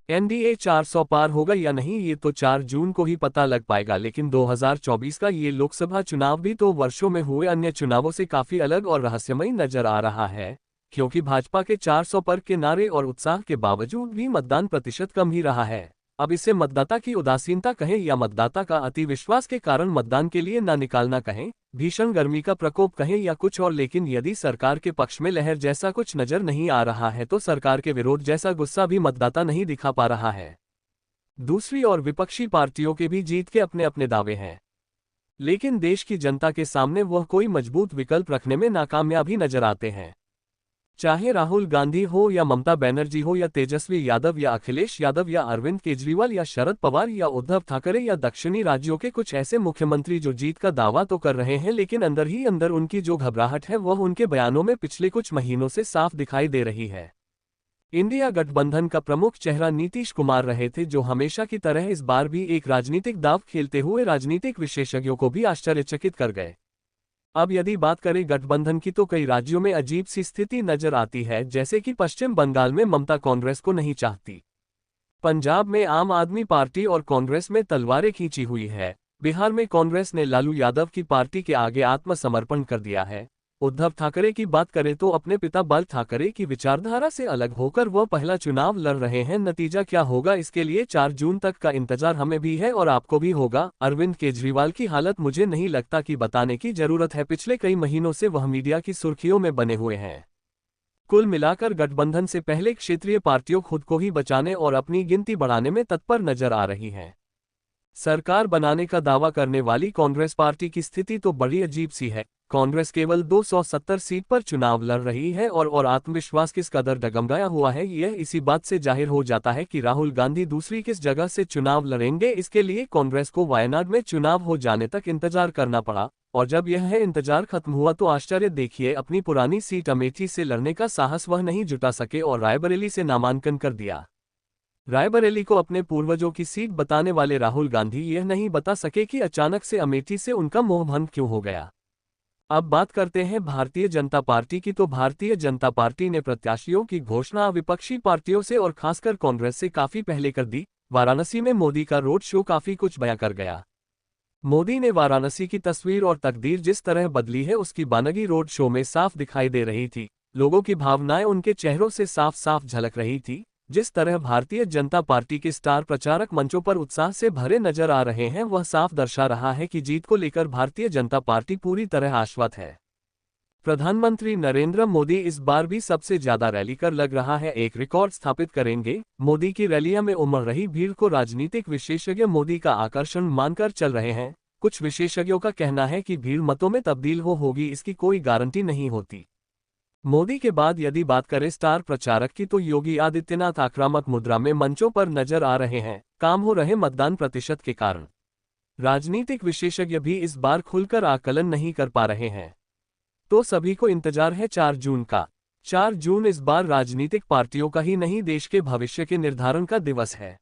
NDA 400 पार होगा या नहीं ये तो 4 जून को ही पता लग पाएगा, लेकिन 2024 का ये लोकसभा चुनाव भी तो वर्षों में हुए अन्य चुनावों से काफी अलग और रहस्यमयी नजर आ रहा है, क्योंकि भाजपा के 400 पार के नारे और उत्साह के बावजूद भी मतदान प्रतिशत कम ही रहा है। अब इसे मतदाता की उदासीनता कहें या मतदाता का अति विश्वास के कारण मतदान के लिए न निकालना कहें, भीषण गर्मी का प्रकोप कहें या कुछ और, लेकिन यदि सरकार के पक्ष में लहर जैसा कुछ नजर नहीं आ रहा है तो सरकार के विरोध जैसा गुस्सा भी मतदाता नहीं दिखा पा रहा है। दूसरी ओर विपक्षी पार्टियों के भी जीत के अपने अपने दावे हैं, लेकिन देश की जनता के सामने वह कोई मजबूत विकल्प रखने में नाकामयाब ही नजर आते हैं। चाहे राहुल गांधी हो या ममता बनर्जी हो या तेजस्वी यादव या अखिलेश यादव या अरविंद केजरीवाल या शरद पवार या उद्धव ठाकरे या दक्षिणी राज्यों के कुछ ऐसे मुख्यमंत्री जो जीत का दावा तो कर रहे हैं, लेकिन अंदर ही अंदर उनकी जो घबराहट है वह उनके बयानों में पिछले कुछ महीनों से साफ दिखाई दे रही है। इंडिया गठबंधन का प्रमुख चेहरा नीतीश कुमार रहे थे, जो हमेशा की तरह इस बार भी एक राजनीतिक दांव खेलते हुए राजनीतिक विशेषज्ञों को भी आश्चर्यचकित कर गए। अब यदि बात करें गठबंधन की तो कई राज्यों में अजीब सी स्थिति नजर आती है, जैसे कि पश्चिम बंगाल में ममता कांग्रेस को नहीं चाहती, पंजाब में आम आदमी पार्टी और कांग्रेस में तलवारें खींची हुई है, बिहार में कांग्रेस ने लालू यादव की पार्टी के आगे आत्मसमर्पण कर दिया है। उद्धव ठाकरे की बात करें तो अपने पिता बाल ठाकरे की विचारधारा से अलग होकर वह पहला चुनाव लड़ रहे हैं। नतीजा क्या होगा इसके लिए 4 जून तक का इंतजार हमें भी है और आपको भी होगा। अरविंद केजरीवाल की हालत मुझे नहीं लगता कि बताने की जरूरत है, पिछले कई महीनों से वह मीडिया की सुर्खियों में बने हुए हैं। कुल मिलाकर गठबंधन से पहले क्षेत्रीय पार्टियों खुद को ही बचाने और अपनी गिनती बढ़ाने में तत्पर नजर आ रही हैं। सरकार बनाने का दावा करने वाली कांग्रेस पार्टी की स्थिति तो बड़ी अजीब सी है। कांग्रेस केवल 270 सीट पर चुनाव लड़ रही है और आत्मविश्वास किस कदर डगमगाया हुआ है यह इसी बात से जाहिर हो जाता है कि राहुल गांधी दूसरी किस जगह से चुनाव लड़ेंगे। इसके लिए कांग्रेस को वायनाड में चुनाव हो जाने तक इंतजार करना पड़ा, और जब यह इंतजार खत्म हुआ तो आश्चर्य देखिए, अपनी पुरानी सीट अमेठी से लड़ने का साहस वह नहीं जुटा सके और रायबरेली से नामांकन कर दिया। रायबरेली को अपने पूर्वजों की सीट बताने वाले राहुल गांधी यह नहीं बता सके कि अचानक से अमेठी से उनका मोहभंग क्यों हो गया। अब बात करते हैं भारतीय जनता पार्टी की, तो भारतीय जनता पार्टी ने प्रत्याशियों की घोषणा विपक्षी पार्टियों से और खासकर कांग्रेस से काफी पहले कर दी। वाराणसी में मोदी का रोड शो काफी कुछ बयां कर गया। मोदी ने वाराणसी की तस्वीर और तकदीर जिस तरह बदली है उसकी बानगी रोड शो में साफ दिखाई दे रही थी। लोगों की भावनाएं उनके चेहरों से साफ साफ झलक रही थी। जिस तरह भारतीय जनता पार्टी के स्टार प्रचारक मंचों पर उत्साह से भरे नजर आ रहे हैं वह साफ दर्शा रहा है कि जीत को लेकर भारतीय जनता पार्टी पूरी तरह आश्वस्त है। प्रधानमंत्री नरेंद्र मोदी इस बार भी सबसे ज्यादा रैली कर लग रहा है एक रिकॉर्ड स्थापित करेंगे। मोदी की रैलियां में उमड़ रही भीड़ को राजनीतिक विशेषज्ञ मोदी का आकर्षण मानकर चल रहे हैं। कुछ विशेषज्ञों का कहना है कि भीड़ मतों में तब्दील होगी, इसकी कोई गारंटी नहीं होती। मोदी के बाद यदि बात करें स्टार प्रचारक की तो योगी आदित्यनाथ आक्रामक मुद्रा में मंचों पर नजर आ रहे हैं, काम हो रहे मतदान प्रतिशत के कारण। राजनीतिक विशेषज्ञ भी इस बार खुलकर आकलन नहीं कर पा रहे हैं। तो सभी को इंतजार है 4 जून का। 4 जून इस बार राजनीतिक पार्टियों का ही नहीं देश के भविष्य के निर्धारण का दिवस है।